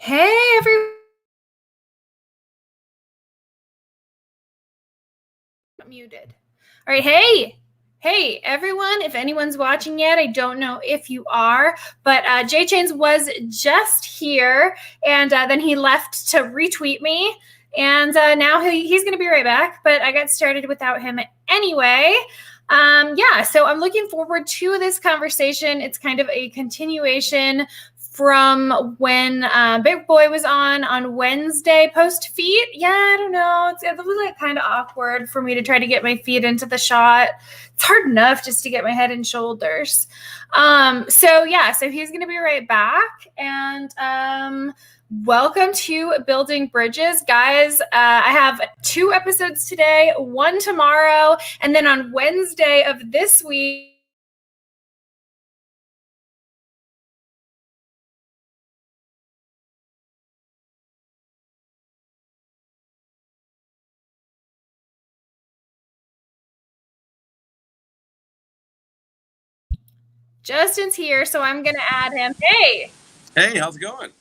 Hey, everyone. Muted. All right. Hey, everyone. If anyone's watching yet, I don't know if you are, but JChains was just here, and then he left to retweet me, and now he's going to be right back, but I got started without him anyway. Yeah, so I'm looking forward to this conversation. It's kind of a continuation from when Big Boy was on Wednesday post feet. Yeah, I don't know. It was like kind of awkward for me to try to get my feet into the shot. It's hard enough just to get my head and shoulders. So he's going to be right back. And welcome to Building Bridges, guys. I have 2 episodes today, 1 tomorrow, and then on Wednesday of this week, Justin's here, so I'm going to add him. Hey, how's it going?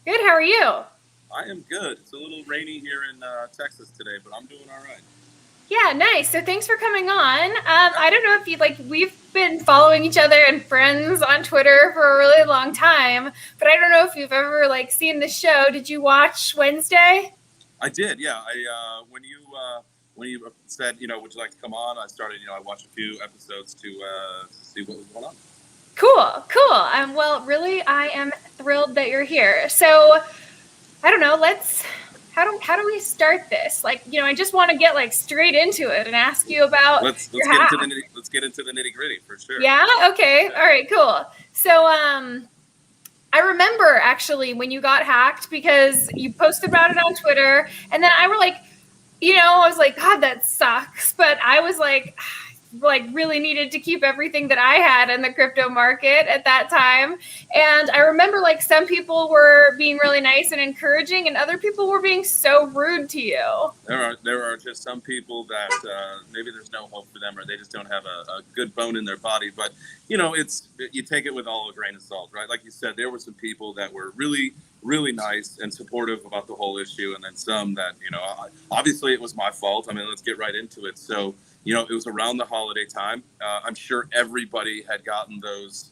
Good. How are you? I am good. It's a little rainy here in Texas today, but I'm doing all right. Yeah, nice. So thanks for coming on. I don't know if we've been following each other and friends on Twitter for a really long time, but I don't know if you've ever seen the show. Did you watch Wednesday? I did, yeah. When you said, would you like to come on? I started, I watched a few episodes to see what was going on. Cool. Well, really, I am thrilled that you're here. So, I don't know. How do we start this? I just want to get straight into it and ask you about. Let's get into the nitty gritty for sure. Yeah. Okay. All right. Cool. So, I remember actually when you got hacked because you posted about it on Twitter, and then I was like, God, that sucks. But I was like really needed to keep everything that I had in the crypto market at that time. And I remember some people were being really nice and encouraging, and other people were being so rude to you. There are just some people that maybe there's no hope for them, or they just don't have a good bone in their body. But you take it with all a grain of salt, right? Like you said, there were some people that were really, really nice and supportive about the whole issue, and then some that obviously it was my fault. I mean, let's get right into it. So it was around the holiday time. I'm sure everybody had gotten those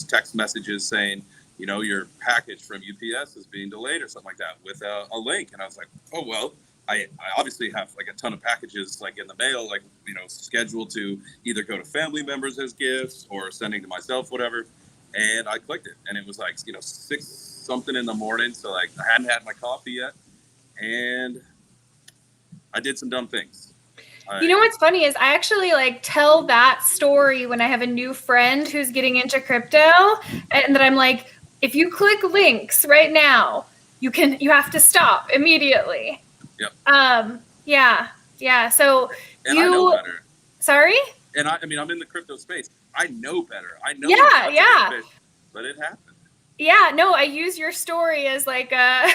text messages saying, your package from UPS is being delayed or something like that with a link. And I was like, oh, well, I obviously have a ton of packages in the mail, scheduled to either go to family members as gifts or sending to myself, whatever. And I clicked it, and it was 6 something in the morning. So I hadn't had my coffee yet, and I did some dumb things. You know what's funny is I actually tell that story when I have a new friend who's getting into crypto, and that I'm like, if you click links right now, you have to stop immediately. Yep. Yeah. So I know better. Sorry? And I'm in the crypto space. I know better. I know. Yeah. But it happened. Yeah, no, I use your story as a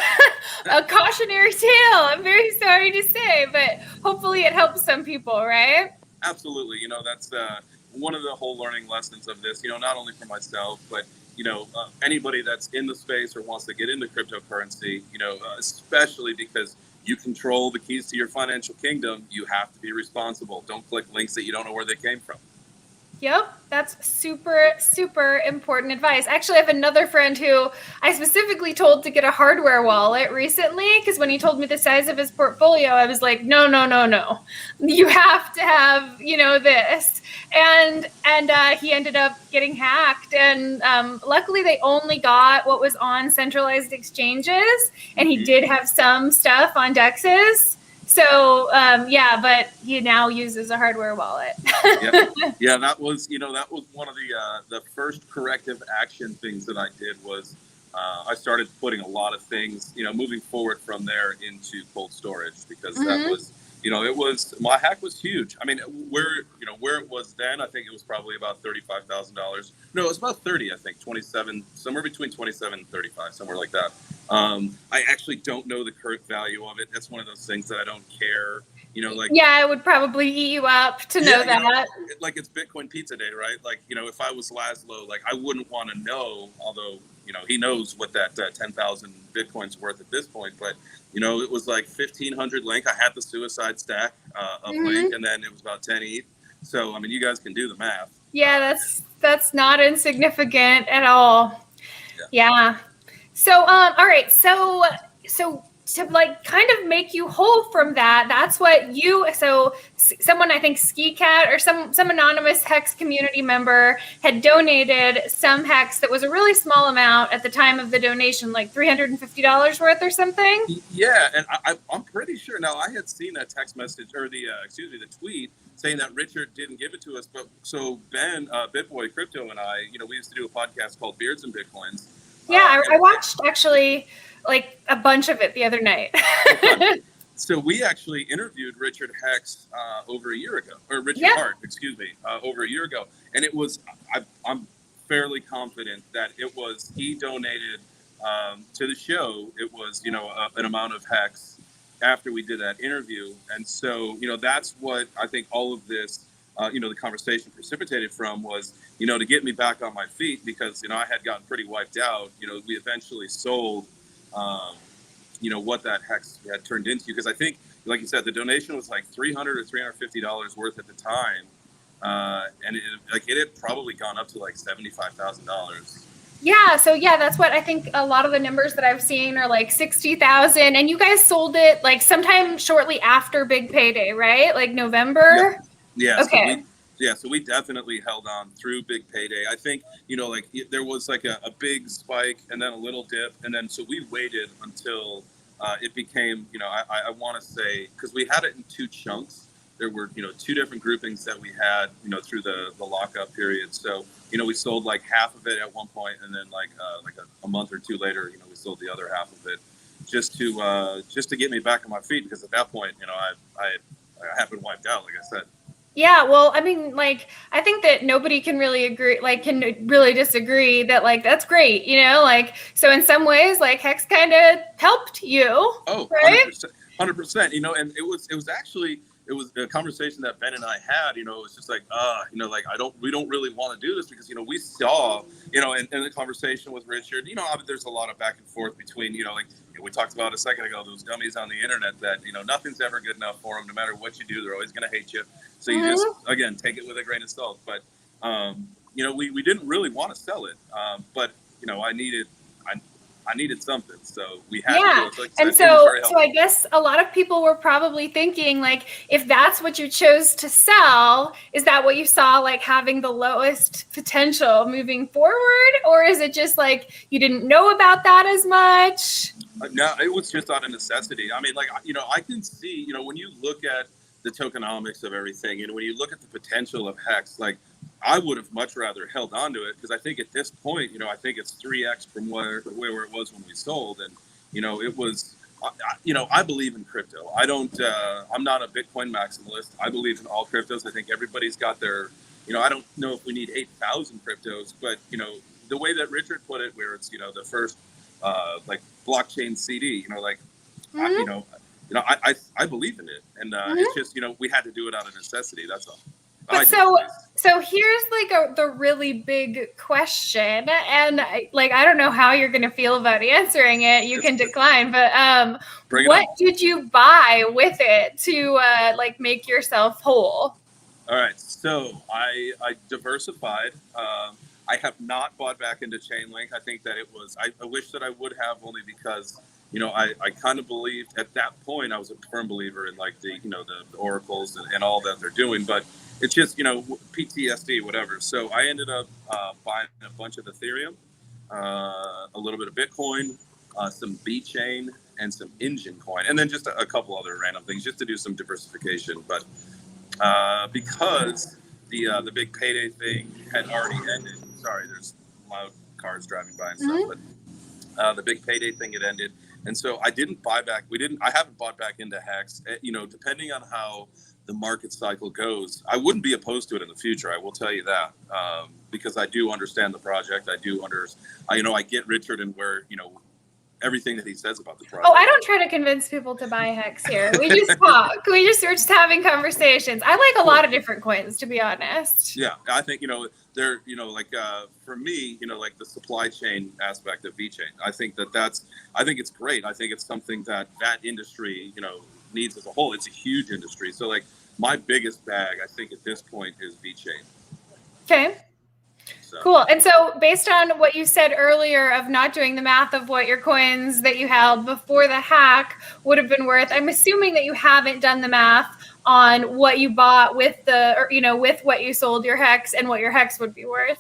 cautionary tale. I'm very sorry to say, but hopefully it helps some people, right? Absolutely. That's one of the whole learning lessons of this, not only for myself, but, anybody that's in the space or wants to get into cryptocurrency, especially because you control the keys to your financial kingdom, you have to be responsible. Don't click links that you don't know where they came from. Yep, that's super, super important advice. Actually, I have another friend who I specifically told to get a hardware wallet recently because when he told me the size of his portfolio, I was like, no. You have to have, this. And he ended up getting hacked. And luckily, they only got what was on centralized exchanges. And he did have some stuff on DEXs. So, but he now uses a hardware wallet. Yeah, that was one of the first corrective action things that I did was I started putting a lot of things, moving forward from there into cold storage because that was, my hack was huge. I mean, where it was then, I think it was probably about $35,000. No, it was about 30, I think, 27, somewhere between 27 and 35, somewhere like that. I actually don't know the current value of it. That's one of those things that I don't care. Yeah, it would probably eat you up to know that. It's Bitcoin pizza day, right? If I was Laszlo, I wouldn't want to know, although, he knows what that 10,000 Bitcoin's worth at this point, but it was like 1,500 Link. I had the suicide stack of Link, and then it was about 10 ETH. So, I mean, you guys can do the math. Yeah, that's not insignificant at all. Yeah. So, all right. So to like kind of make you whole from that, that's what someone, I think Ski Cat or some anonymous Hex community member had donated some Hex that was a really small amount at the time of the donation, like $350 worth or something. Yeah, and I'm pretty sure. Now, I had seen that text message or the tweet saying that Richard didn't give it to us, but so Ben, BitBoy Crypto, and I, we used to do a podcast called Beards and Bitcoins. Yeah, I watched actually like a bunch of it the other night. So we actually interviewed Richard Hex over a year ago, or Richard Hart, excuse me, over a year ago. And it was, I'm fairly confident that he donated to the show. It was, an amount of Hex after we did that interview. And so, that's what I think all of this, the conversation precipitated from was, to get me back on my feet because, I had gotten pretty wiped out. We eventually sold, what that Hex had turned into. Because I think, like you said, the donation was like $300 or $350 worth at the time. And it had probably gone up to like $75,000. Yeah. So yeah, that's what I think a lot of the numbers that I've seen are like 60,000, and you guys sold it like sometime shortly after Big Payday, right? Like November. Yeah. Okay. So we definitely held on through Big Payday. I think, there was like a big spike and then a little dip. And then, so we waited until it became, I want to say, because we had it in two chunks. There were, two different groupings that we had, through the lockup period. So, we sold like half of it at one point, and then like a month or two later, we sold the other half of it just to get me back on my feet. Because at that point, I had been wiped out, like I said. Yeah, well, I mean, like, I think that nobody can really disagree that, like, that's great, like, so in some ways, like, Hex kind of helped you. Oh, right? 100%, and it was actually, it was a conversation that Ben and I had, it was just like, like, we don't really want to do this because, we saw, in the conversation with Richard, there's a lot of back and forth between, like, we talked about a second ago, those dummies on the internet that, nothing's ever good enough for them. No matter what you do, they're always going to hate you. So you just, again, take it with a grain of salt. But, we didn't really want to sell it. But, I needed something, so we had to do it. Like, and so I guess a lot of people were probably thinking, like, if that's what you chose to sell, is that what you saw, like, having the lowest potential moving forward? Or is it just, like, you didn't know about that as much? No, it was just out of necessity. I mean, like, I can see, when you look at the tokenomics of everything, and when you look at the potential of Hex, like, I would have much rather held on to it because I think at this point, I think it's 3x from where it was when we sold. And, it was, I believe in crypto. I'm not a Bitcoin maximalist. I believe in all cryptos. I think everybody's got their, I don't know if we need 8,000 cryptos, but, the way that Richard put it, where it's, the first, like blockchain CD, I believe in it. And it's just, we had to do it out of necessity. That's all. But so here's like the really big question, and I don't know how you're going to feel about answering it. You can decline, but what did you buy with it to like make yourself whole? All right, so I diversified. I have not bought back into Chainlink. I think that it was. I wish that I would have, only because I kind of believed at that point. I was a firm believer in like the the oracles and all that they're doing, but it's just, PTSD, whatever. So I ended up buying a bunch of Ethereum, a little bit of Bitcoin, some BChain, and some Engine coin, and then just a couple other random things just to do some diversification. But because the Big Payday thing had already ended, sorry, there's loud cars driving by and stuff, but the Big Payday thing had ended. And so I didn't buy back. I haven't bought back into Hex. Depending on how the market cycle goes, I wouldn't be opposed to it in the future. I will tell you that, because I do understand the project. I do I get Richard and where everything that he says about the project. Oh, I don't try to convince people to buy Hex here. We just talk. We're just having conversations. I like a lot of different coins, to be honest. Yeah, I think, they're, like for me, like the supply chain aspect of VeChain, I think it's great. I think it's something that industry, needs as a whole. It's a huge industry. So like my biggest bag, I think at this point, is VeChain. Okay. So. Cool. And so based on what you said earlier of not doing the math of what your coins that you held before the hack would have been worth, I'm assuming that you haven't done the math on what you bought with with what you sold your Hex and what your Hex would be worth.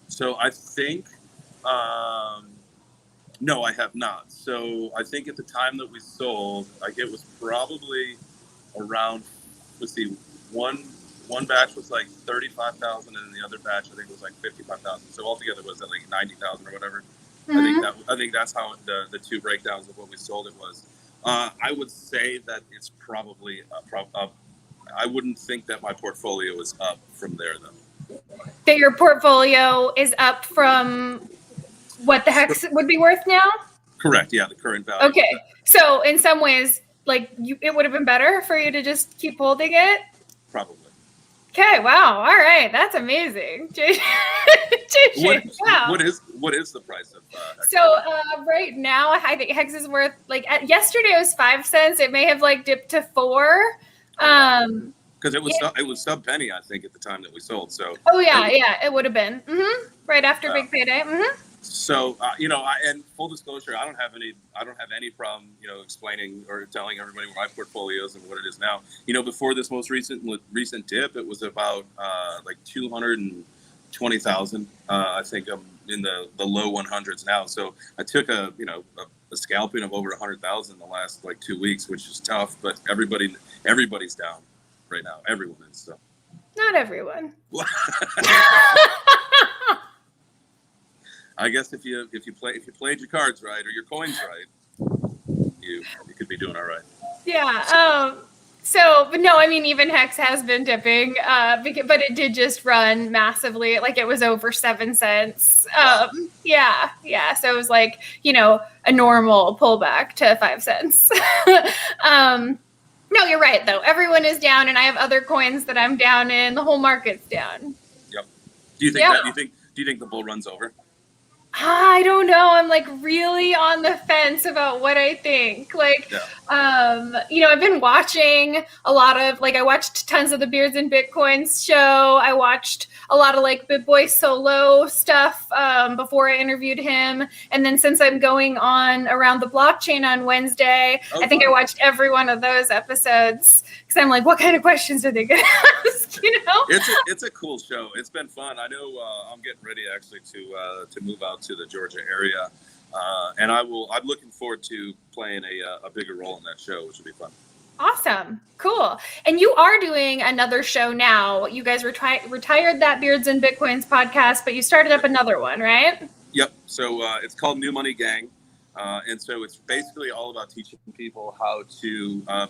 So I think, no, I have not. So I think at the time that we sold, like it was probably around, let's see, one batch was like 35,000, and the other batch I think was like 55,000. So altogether was at like 90,000 or whatever. Mm-hmm. I think that's how the two breakdowns of what we sold it was. I would say that it's probably up. I wouldn't think that my portfolio is up from there though. That your portfolio is up from what the Hex would be worth now? Correct. Yeah, the current value. Okay. So in some ways, like it would have been better for you to just keep holding it? Probably. Okay, wow. All right. That's amazing. Wow. What is the price of Hex? So right now, I think Hex is worth, like, yesterday it was 5 cents. It may have like dipped to 4. Because it was sub penny, I think, at the time that we sold. So. Oh yeah, it would have been right after Big Payday. So and full disclosure, I don't have any problem, explaining or telling everybody what my portfolio is and what it is now. Before this most recent dip, it was about like 220,000. I think I'm in the low 100s now. So I took a scalping of over 100,000 in the last like 2 weeks, which is tough. But everybody's down right now. Everyone is. So. Not everyone. I guess if you played your cards right or your coins right, you could be doing all right. Yeah. But no, I mean, even Hex has been dipping, but it did just run massively. Like it was over 7 cents. Yeah. So it was like, a normal pullback to 5 cents. No, you're right though. Everyone is down, and I have other coins that I'm down in. The whole market's down. Yep. Do you think the bull runs over? I don't know. I'm like really on the fence about what I think. Like, I've been watching a lot of, like, I watched tons of the Beards and Bitcoins show. I watched a lot of like BitBoy solo stuff before I interviewed him. And then since I'm going on Around the Blockchain on Wednesday, I think I watched every one of those episodes because I'm like, what kind of questions are they going to ask? It's a cool show. It's been fun. I know I'm getting ready actually to move out to the Georgia area, and I'm looking forward to playing a bigger role in that show, which will be fun. Awesome. Cool. And you are doing another show now. You guys retired that Beards and Bitcoins podcast, but you started up another one, right? Yep. So it's called New Money Gang, and so it's basically all about teaching people how to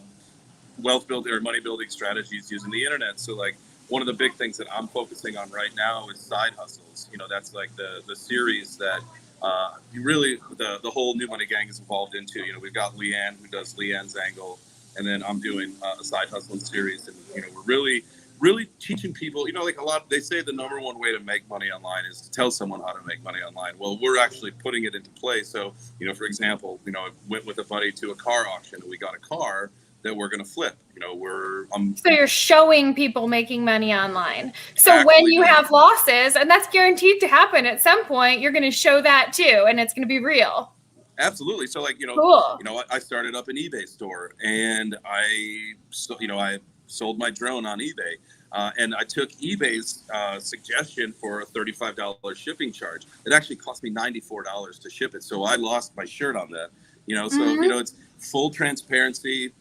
wealth building or money building strategies using the internet. So like one of the big things that I'm focusing on right now is side hustles. That's like the series that the whole New Money Gang is involved into. We've got Leanne, who does Leanne's angle, and then I'm doing a side hustling series. And we're really teaching people. They say the number one way to make money online is to tell someone how to make money online. Well, we're actually putting it into play. So for example, I went with a buddy to a car auction, and we got a car that we're going to flip. So you're showing people making money online. So when you have losses, and that's guaranteed to happen at some point, you're going to show that too, and it's going to be real. Absolutely. So cool. I started up an eBay store, and I sold my drone on eBay. And I took eBay's suggestion for a $35 shipping charge. It actually cost me $94 to ship it. So I lost my shirt on that. It's full transparency,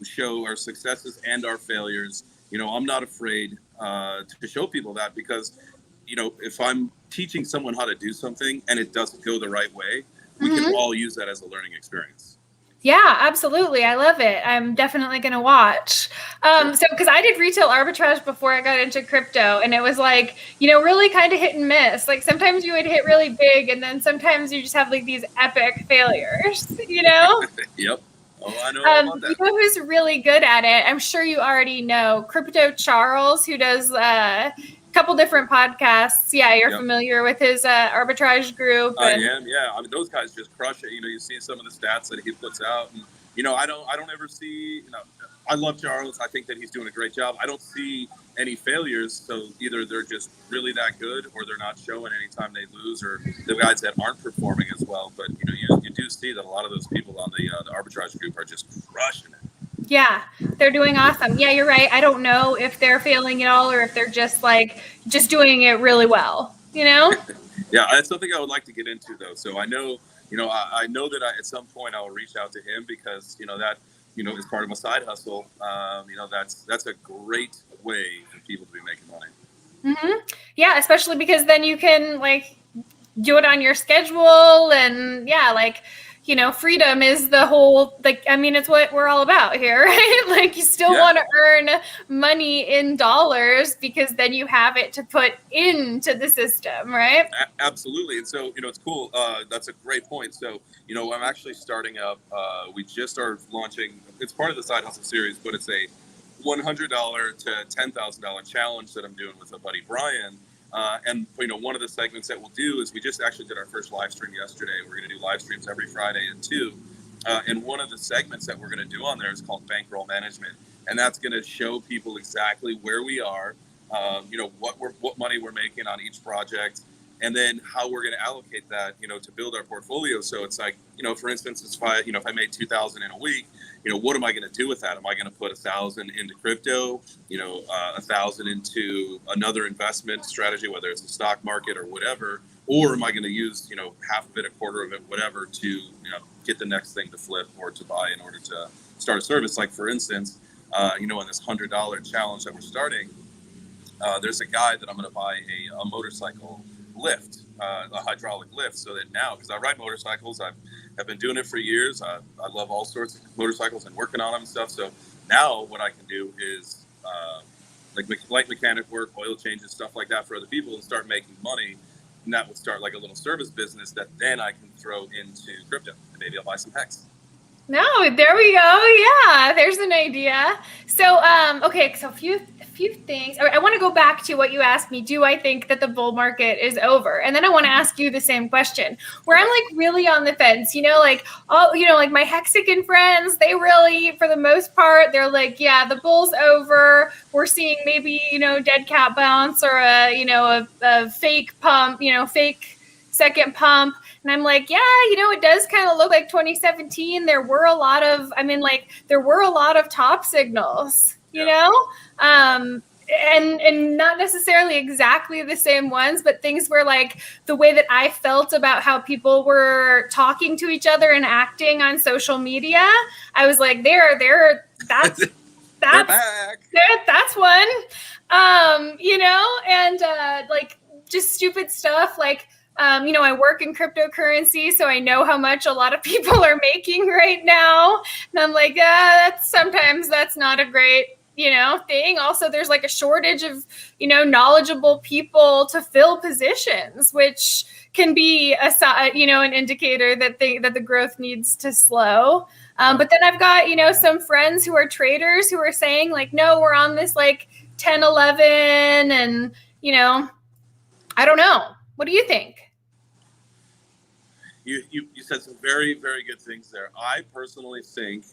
show our successes and our failures. I'm not afraid to show people that because, if I'm teaching someone how to do something and it doesn't go the right way, we can all use that as a learning experience. Yeah, absolutely. I love it. I'm definitely going to watch. So, because I did retail arbitrage before I got into crypto, and it was like, really kind of hit and miss. Like sometimes you would hit really big, and then sometimes you just have like these epic failures, Yep. Oh, I know all about that. Who's really good at it? I'm sure you already know Crypto Charles, who does a couple different podcasts. Yeah, you're familiar with his arbitrage group. I am. Yeah. I mean, those guys just crush it. You see some of the stats that he puts out, and I don't ever see. I love Charles. I think that he's doing a great job. I don't see any failures. So either they're just really that good, or they're not showing anytime they lose, or the guys that aren't performing as well. But you do see that a lot of those people on the arbitrage group are just crushing it. Yeah, they're doing awesome. Yeah, you're right. I don't know if they're failing at all or if they're just doing it really well, Yeah, that's something I would like to get into though. So I know, I know that at some point I will reach out to him because, that, is part of my side hustle. That's a great way for people to be making money. Mm-hmm. Yeah, especially because then you can do it on your schedule and freedom is the whole, it's what we're all about here, right? You still want to earn money in dollars because then you have it to put into the system, right? Absolutely. And so, it's cool. That's a great point. So, I'm actually starting up, we just started launching, it's part of the Side Hustle series, but it's a $100 to $10,000 challenge that I'm doing with a buddy, Brian. And one of the segments that we'll do is we just actually did our first live stream yesterday. We're going to do live streams every Friday at 2. And one of the segments that we're going to do on there is called Bankroll Management. And that's going to show people exactly where we are, what money we're making on each project, and then how we're going to allocate that, to build our portfolio. So it's like, for instance, if I made 2,000 in a week, what am I going to do with that? Am I going to put 1,000 into crypto, 1,000 into another investment strategy, whether it's the stock market or whatever, or am I going to use, half of it, a quarter of it, whatever, to, get the next thing to flip or to buy in order to start a service? Like, for instance, in this $100 challenge that we're starting, there's a guy that I'm going to buy a motorcycle lift, a hydraulic lift, so that now, because I ride motorcycles, I've been doing it for years. I love all sorts of motorcycles and working on them and stuff. So now what I can do is light mechanic work, oil changes, stuff like that for other people, and start making money. And that would start like a little service business that then I can throw into crypto. And maybe I'll buy some hex. No, there we go. Yeah, there's an idea. So, okay, so a few things. I want to go back to what you asked me. Do I think that the bull market is over? And then I want to ask you the same question, where I'm really on the fence. My Mexican friends, they really, for the most part, they're like, yeah, the bull's over. We're seeing maybe dead cat bounce or a fake pump, fake second pump. And I'm like, yeah, it does kind of look like 2017. There were a lot of, top signals, and not necessarily exactly the same ones, but things where the way that I felt about how people were talking to each other and acting on social media, I was like, that's that's one, just stupid stuff I work in cryptocurrency, so I know how much a lot of people are making right now. And I'm like, sometimes that's not a great, thing. Also, there's a shortage of, knowledgeable people to fill positions, which can be an indicator that the growth needs to slow. But then I've got, some friends who are traders who are saying no, we're on this 10, 11 and, I don't know. What do you think? You said some very, very good things there. I personally think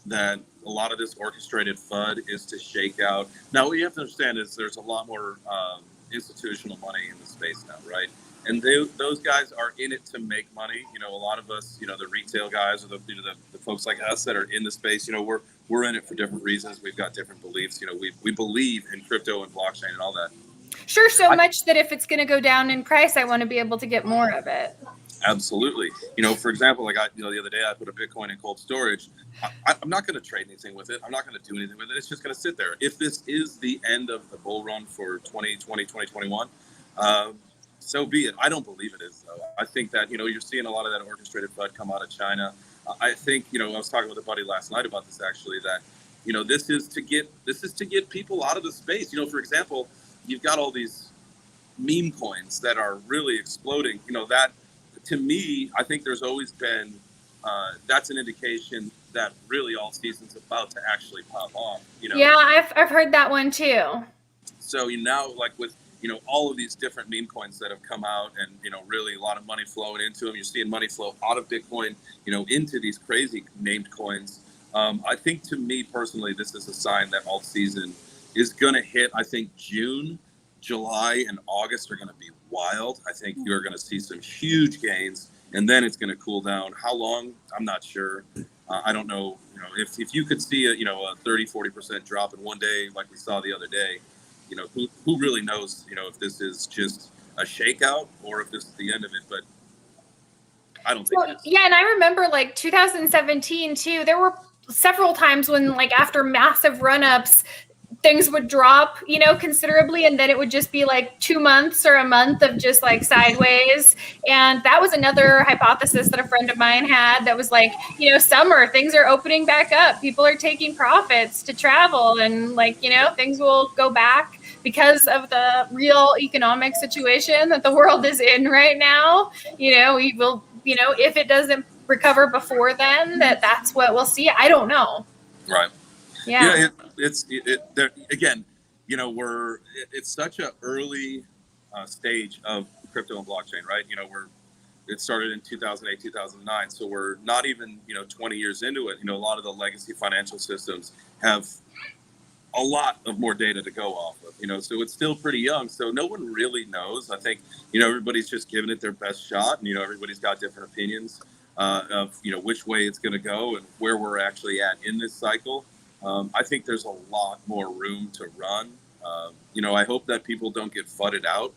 that a lot of this orchestrated FUD is to shake out. Now, what you have to understand is there's a lot more institutional money in the space now, right? And those guys are in it to make money. A lot of us, the retail guys or the folks like us that are in the space, we're in it for different reasons. We've got different beliefs. We believe in crypto and blockchain and all that. Sure, so much that if it's going to go down in price, I want to be able to get more of it. Absolutely. For example, the other day I put a Bitcoin in cold storage. I'm not going to trade anything with it. I'm not going to do anything with it. It's just going to sit there. If this is the end of the bull run for 2020, 2021, so be it. I don't believe it is, though. I think that, you're seeing a lot of that orchestrated FUD come out of China. I think, I was talking with a buddy last night about this actually, that, this is to get people out of the space. For example, you've got all these meme coins that are really exploding. That, to me, I think there's always been, that's an indication that really all season's about to actually pop off. Yeah, I've heard that one too. So now, like with all of these different meme coins that have come out, and really a lot of money flowing into them. You're seeing money flow out of Bitcoin, into these crazy named coins. I think, to me personally, this is a sign that alt season is going to hit. I think June, July, and August are going to be wild. I think you're going to see some huge gains, and then it's going to cool down. How long? I'm not sure. I don't know. If you could see a 30-40% drop in one day, like we saw the other day, who really knows, if this is just a shakeout or if this is the end of it, but I don't think it is. Yeah, and I remember like 2017 too, there were several times when like after massive run-ups, things would drop, considerably, and then it would just be like 2 months or a month of just like sideways. And that was another hypothesis that a friend of mine had, that was like, summer, things are opening back up. People are taking profits to travel, and like, things will go back because of the real economic situation that the world is in right now. We will, if it doesn't recover before then, that's what we'll see. I don't know. Right. Yeah. Again, it's such an early stage of crypto and blockchain, right? It started in 2008, 2009. So we're not even, 20 years into it. A lot of the legacy financial systems have a lot of more data to go off of, so it's still pretty young. So no one really knows. I think, everybody's just giving it their best shot, and, everybody's got different opinions of, which way it's going to go and where we're actually at in this cycle. I think there's a lot more room to run. I hope that people don't get fudded out.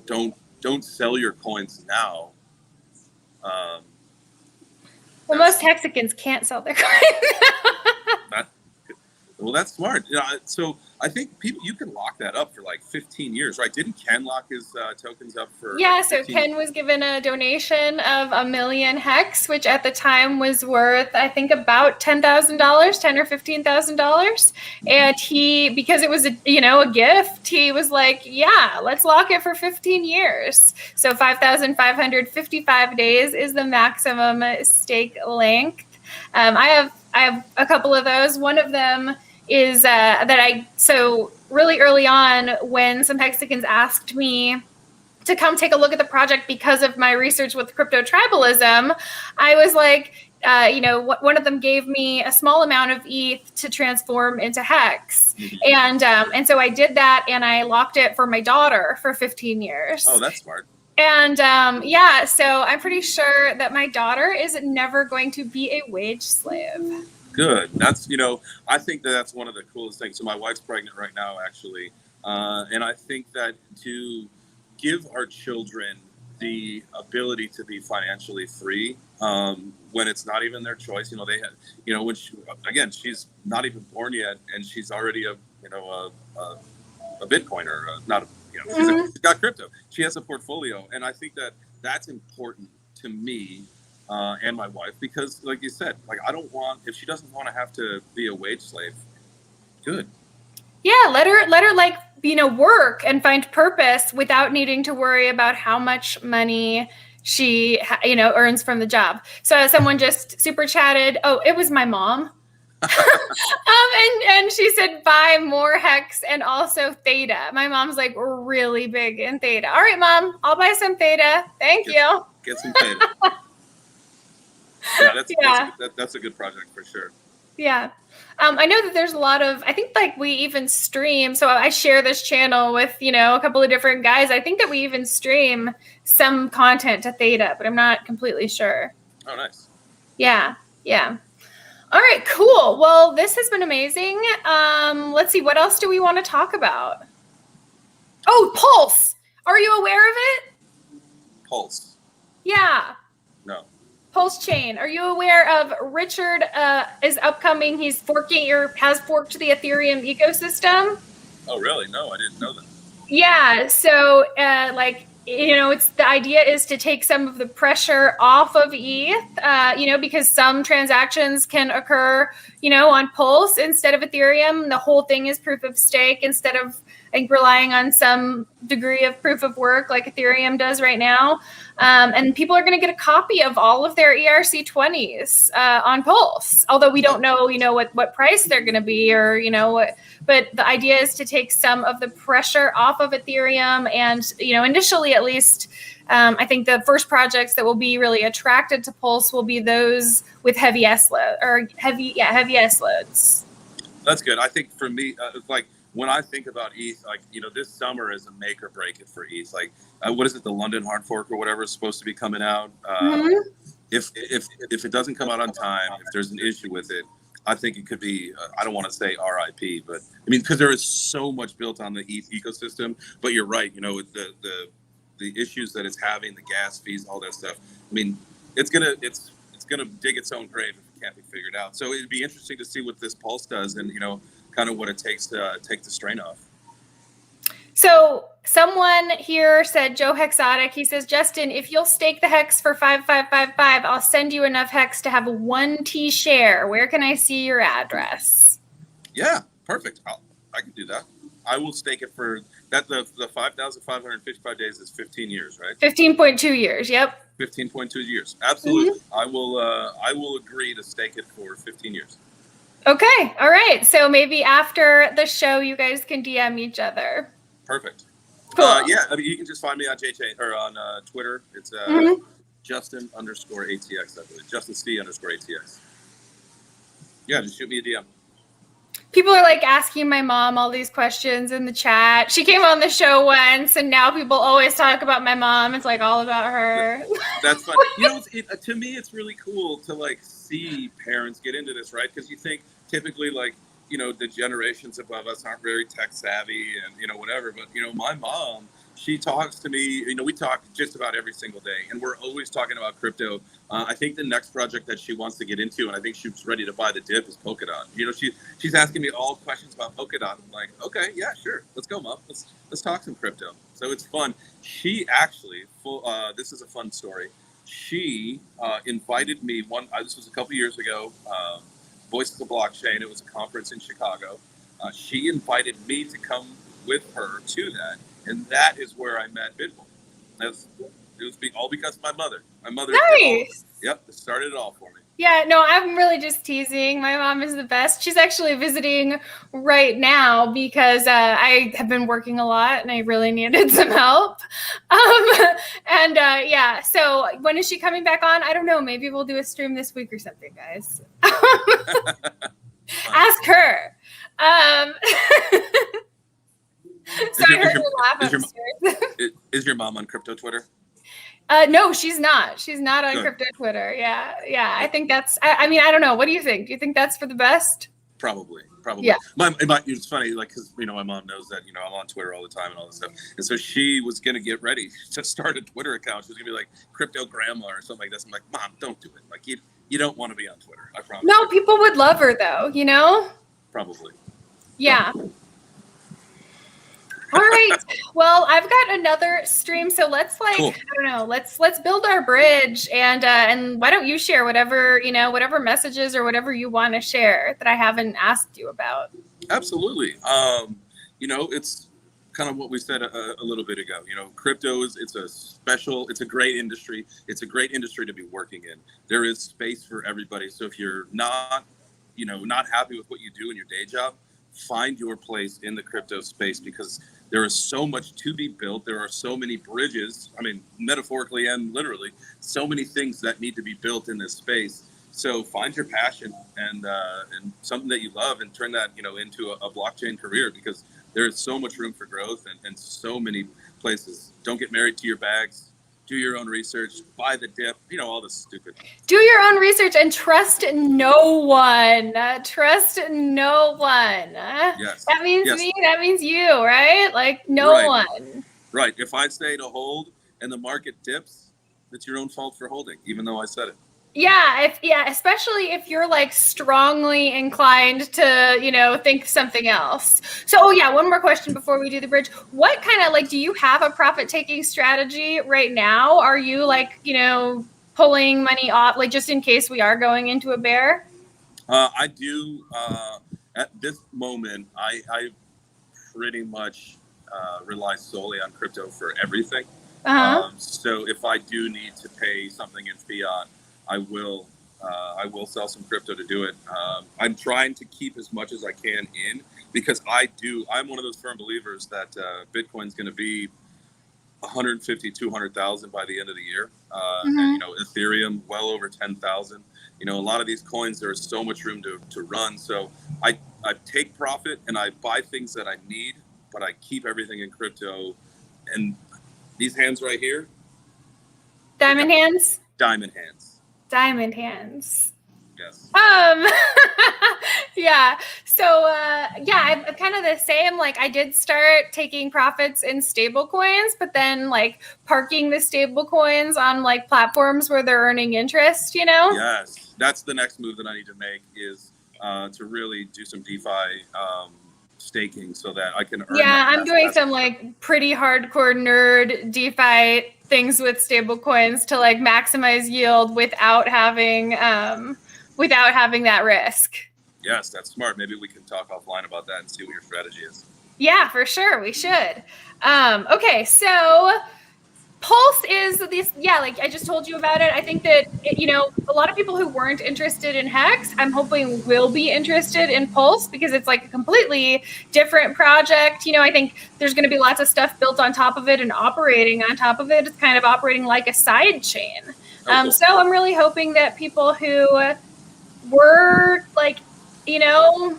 Don't sell your coins now. Well, most Mexicans can't sell their coins. Well, that's smart. So I think you can lock that up for like 15 years, right? Didn't Ken lock his tokens up for? Yeah, so Ken was given a donation of 1 million hex, which at the time was worth, I think, about $10,000, $10,000 or $15,000. And he, because it was a gift, he was like, yeah, let's lock it for 15 years. So 5,555 days is the maximum stake length. I have a couple of those. One of them is so really early on, when some Mexicans asked me to come take a look at the project because of my research with crypto tribalism, I was like, one of them gave me a small amount of ETH to transform into hex. Mm-hmm. And so I did that, and I locked it for my daughter for 15 years. Oh, that's smart. And so I'm pretty sure that my daughter is never going to be a wage slave. Good. That's, I think that's one of the coolest things. So my wife's pregnant right now, actually. And I think that to give our children the ability to be financially free when it's not even their choice, they had, when she's not even born yet, and she's already a Bitcoiner, not a, mm-hmm. She's got crypto. She has a portfolio. And I think that that's important to me and my wife, because like you said, like, I don't want, if she doesn't want to have to be a wage slave, good. Yeah. Let her like, work and find purpose without needing to worry about how much money she, earns from the job. So someone just super chatted. Oh, it was my mom. And she said, buy more hex and also theta. My mom's like really big in theta. All right, Mom, I'll buy some theta. Thank you. Get some theta. That's a good project for sure. Yeah. I know that there's a lot of, I think like we even stream. So I share this channel with, a couple of different guys. I think that we even stream some content to theta, but I'm not completely sure. Oh, nice. Yeah. Yeah. All right, cool. Well, this has been amazing. Let's see, what else do we want to talk about? Oh, Pulse. Are you aware of it? Pulse? Yeah. No. Pulse Chain. Are you aware of Richard is upcoming? He's forking or has forked the Ethereum ecosystem. Oh, really? No, I didn't know that. Yeah. So it's the idea is to take some of the pressure off of ETH, because some transactions can occur, on Pulse instead of Ethereum. The whole thing is proof of stake instead of, I think, relying on some degree of proof of work like Ethereum does right now. And people are going to get a copy of all of their ERC20s on Pulse, although we don't know, what price they're going to be, or, but the idea is to take some of the pressure off of Ethereum. And, initially, at least, I think the first projects that will be really attracted to Pulse will be those with heavy S load or heavy S loads. That's good. I think for me, like when I think about ETH, like, this summer is a make or break it for ETH. Like, what is it? The London hard fork or whatever is supposed to be coming out. If it doesn't come out on time, if there's an issue with it, I think it could be, I don't want to say RIP, but I mean, because there is so much built on the ETH ecosystem, but you're right. The issues that it's having, the gas fees, all that stuff. I mean, it's going to dig its own grave if it can't be figured out. So it'd be interesting to see what this Pulse does and, kind of what it takes to take the strain off. So someone here said, Joe Hexotic, he says, Justin, if you'll stake the hex for 5555, I'll send you enough hex to have a 1T share. Where can I see your address? Yeah, perfect. I can do that. I will stake it for that. The 5,555 days is 15 years, right? 15.2 years. Yep. 15.2 years. Absolutely. I will agree to stake it for 15 years. Okay. All right. So maybe after the show, you guys can DM each other. Perfect. Cool. Yeah. I mean, you can just find me on JChains or on Twitter. It's Justin _ATX, I believe. Justin C _ATX. Yeah. Just shoot me a DM. People are like asking my mom all these questions in the chat. She came on the show once, and now people always talk about my mom. It's like all about her. That's fun. To me, it's really cool to like see parents get into this, right? Because you think typically like, the generations above us aren't very tech savvy and, whatever. But, my mom, she talks to me, we talk just about every single day, and we're always talking about crypto. I think the next project that she wants to get into, and I think she's ready to buy the dip, is Polkadot. She's asking me all questions about Polkadot. I'm like, okay, yeah, sure. Let's go, Mom. Let's talk some crypto. So it's fun. She actually, this is a fun story. She invited me this was a couple years ago, Voices of Blockchain. It was a conference in Chicago. She invited me to come with her to that. And that is where I met BitBoy. It was all because of my mother. My mother. Nice. Yep, it started it all for me. Yeah, no, I'm really just teasing. My mom is the best. She's actually visiting right now because I have been working a lot and I really needed some help. So when is she coming back on? I don't know. Maybe we'll do a stream this week or something, guys. Ask her. So I heard her laugh upstairs. Is your mom on crypto Twitter? No, she's not. She's not on crypto Twitter. Yeah. I think that's. I mean, I don't know. What do you think? Do you think that's for the best? Probably. Yeah. It's funny, like, because my mom knows that I'm on Twitter all the time and all this stuff, and so she was gonna get ready to start a Twitter account. She was gonna be like Crypto Grandma or something like this. I'm like, Mom, don't do it. Like, you don't want to be on Twitter. I promise. No, people would love her though. Probably. Yeah. All right. Well, I've got another stream, so let's cool. I don't know. Let's build our bridge, and why don't you share whatever messages or whatever you want to share that I haven't asked you about? Absolutely. It's kind of what we said a little bit ago. Crypto it's a great industry. It's a great industry to be working in. There is space for everybody. So if you're not happy with what you do in your day job, find your place in the crypto space, because there is so much to be built. There are so many bridges, I mean, metaphorically and literally, so many things that need to be built in this space. So find your passion and something that you love, and turn that, into a blockchain career, because there is so much room for growth and so many places. Don't get married to your bags. Do your own research, buy the dip, all this stupid. Do your own research and trust no one. Trust no one. Yes. That means me, that means you, right? Like no one. Right. If I say to hold and the market dips, it's your own fault for holding, even though I said it. Yeah, especially if you're like strongly inclined to, think something else. So, oh yeah, one more question before we do the bridge. What kind of like, do you have a profit taking strategy right now? Are you like, pulling money off, like just in case we are going into a bear? I do. At this moment, I pretty much rely solely on crypto for everything. Uh-huh. So if I do need to pay something in fiat, I will. I will sell some crypto to do it. I'm trying to keep as much as I can in because I'm one of those firm believers that Bitcoin's going to be 150, 200,000 by the end of the year. And, Ethereum well over 10,000. A lot of these coins, there is so much room to run. So I take profit and I buy things that I need, but I keep everything in crypto. And these hands right here. Diamond hands? Diamond hands. Diamond hands. Yes. Yeah. So, I'm kind of the same. Like I did start taking profits in stable coins, but then like parking the stable coins on like platforms where they're earning interest, Yes. That's the next move that I need to make is to really do some DeFi staking so that I can earn. Yeah, I'm doing some like pretty hardcore nerd DeFi things with stable coins to like maximize yield without having that risk. Yes, that's smart. Maybe we can talk offline about that and see what your strategy is. Yeah, for sure. We should. Okay, so Pulse is this, like I just told you about it. I think that, a lot of people who weren't interested in Hex, I'm hoping will be interested in Pulse because it's like a completely different project. I think there's going to be lots of stuff built on top of it and operating on top of it. It's kind of operating like a side chain. Cool. So I'm really hoping that people who were like, I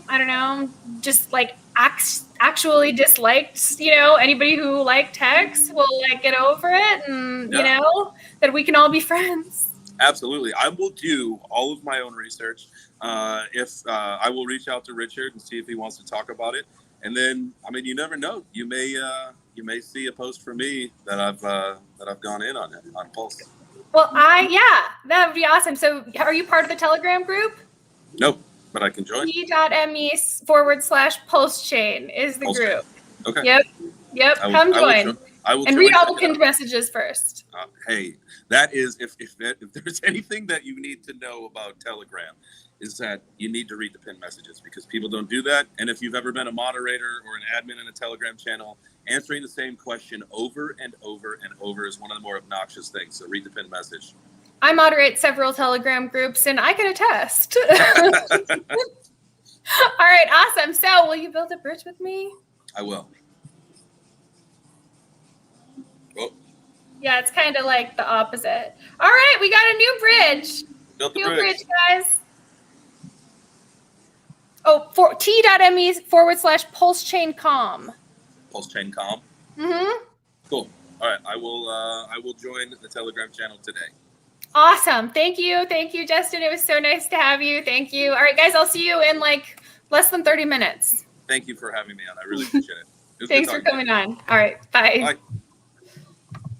don't know, just like actually disliked, anybody who liked Hex will like get over it and, that we can all be friends. Absolutely. I will do all of my own research. If I will reach out to Richard and see if he wants to talk about it. And then, I mean, you never know. You may see a post from me that I've gone in on it on Pulse. Well, that would be awesome. So are you part of the Telegram group? Nope, but I can join. t.me/Pulse chain is the group. Okay. Yep. Come join. I will and read all the pinned messages first. Hey, that is, if there's anything that you need to know about Telegram, is that you need to read the pinned messages because people don't do that. And if you've ever been a moderator or an admin in a Telegram channel, answering the same question over and over and over is one of the more obnoxious things. So read the pinned message. I moderate several Telegram groups and I can attest. All right, awesome. So will you build a bridge with me? I will. Oh. Yeah, it's kind of like the opposite. All right, we got a new bridge. Built the new bridge, guys. Oh, for t.me/Pulse chain com. Pulse chain com. Mm-hmm. Cool. All right, I will join the Telegram channel today. Awesome. Thank you, Justin. It was so nice to have you. Thank you. All right, guys, I'll see you in like less than 30 minutes. Thank you for having me on. I really appreciate it. Thanks for coming on. All right, bye. Bye.